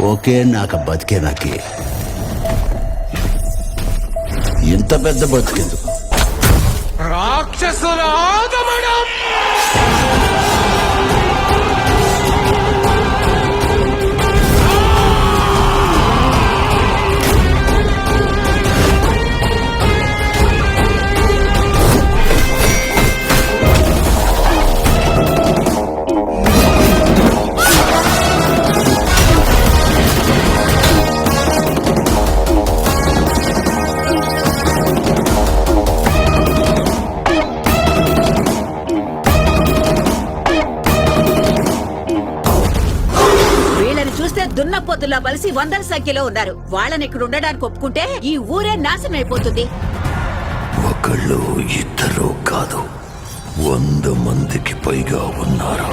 Okay నాకు బతికే నాకి ఇంత పెద్ద బతికేందుకు? రాక్షసుల ఆగమనం. చూస్తే దున్నపోతులా కలిసి వందల సంఖ్యలో ఉన్నారు. వాళ్ళని ఇక్కడ ఉండడానికి ఒప్పుకుంటే ఈ ఊరే నాశనం అయిపోతుంది. ఒకళ్ళు ఇద్దరు కాదు, 100 మందికి పైగా ఉన్నారు.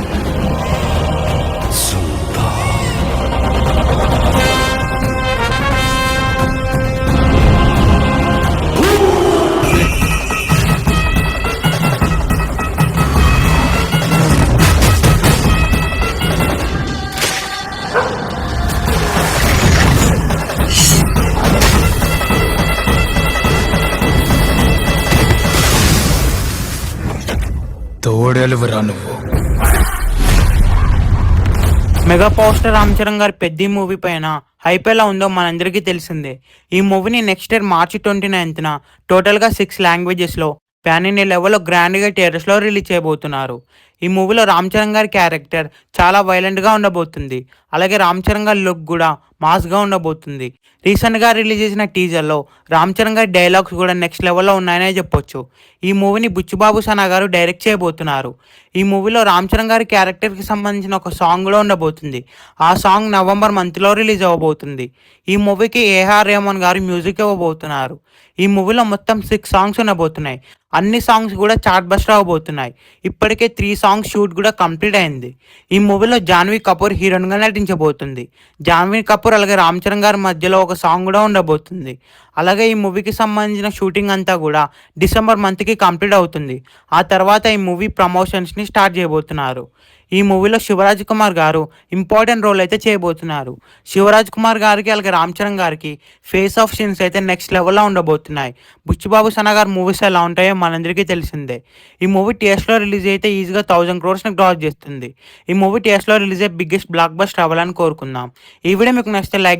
తోడెలువరా నువ్వు? Mega power star Ram Charan గారి పెద్ద మూవీ పైన హైప్ ఎలా ఉందో మనందరికీ తెలిసిందే. ఈ మూవీని నెక్స్ట్ ఇయర్ మార్చి 29న టోటల్గా 6 లాంగ్వేజెస్లో ప్యాన్ ఇండియా లెవెల్లో గ్రాండ్గా థియేటర్స్లో రిలీజ్ చేయబోతున్నారు. ఈ మూవీలో రామ్ చరణ్ గారి క్యారెక్టర్ చాలా వైలెంట్గా ఉండబోతుంది. అలాగే రామ్ చరణ్ గారి లుక్ కూడా మాస్గా ఉండబోతుంది. రీసెంట్గా రిలీజ్ చేసిన టీజర్లో రామ్ చరణ్ గారి డైలాగ్స్ కూడా నెక్స్ట్ లెవెల్లో ఉన్నాయనే చెప్పొచ్చు. ఈ మూవీని బుచ్చిబాబు సనా గారు డైరెక్ట్ చేయబోతున్నారు. ఈ మూవీలో రామ్ చరణ్ గారి క్యారెక్టర్కి సంబంధించిన ఒక సాంగ్ కూడా ఉండబోతుంది. ఆ సాంగ్ నవంబర్ మంత్లో రిలీజ్ అవ్వబోతుంది. ఈ మూవీకి ఏఆర్ రెహమాన్ గారు మ్యూజిక్ ఇవ్వబోతున్నారు. ఈ మూవీలో మొత్తం 6 సాంగ్స్ ఉండబోతున్నాయి. అన్ని సాంగ్స్ కూడా చార్ట్ బస్టర్ అవ్వబోతున్నాయి. ఇప్పటికే 3 సాంగ్స్ షూట్ కూడా కంప్లీట్ అయింది. ఈ మూవీలో జాన్వీ కపూర్ హీరోయిన్గా నటించబోతుంది. జాన్వీ కపూర్ అలాగే రామ్ చరణ్ గారి మధ్యలో ఒక సాంగ్ కూడా ఉండబోతుంది. అలాగే ఈ మూవీకి సంబంధించిన షూటింగ్ అంతా కూడా డిసెంబర్ మంత్కి కంప్లీట్ అవుతుంది. ఆ తర్వాత ఈ మూవీ ప్రమోషన్స్ని స్టార్ట్ చేయబోతున్నారు. ఈ మూవీలో శివరాజ్ కుమార్ గారు ఇంపార్టెంట్ రోల్ అయితే చేయబోతున్నారు. శివరాజ్ కుమార్ గారికి అలాగే రామ్ చరణ్ గారికి ఫేస్ ఆఫ్ సీన్స్ అయితే నెక్స్ట్ లెవెల్లో ఉండబోతున్నాయి. బుచ్చిబాబు సనా గారి మూవీస్ ఎలా ఉంటాయో మనందరికీ తెలిసిందే. ఈ మూవీ టీఎస్లో రిలీజ్ అయితే ఈజీగా 1000 crores క్రాస్ చేస్తుంది. ఈ మూవీ టీఎస్లో రిలీజ్ అయ్యే బిగ్గెస్ట్ బ్లాక్ బస్టర్ అవ్వాలని కోరుకుందాం. ఈ వీడియో మీకు నచ్చితే లైక్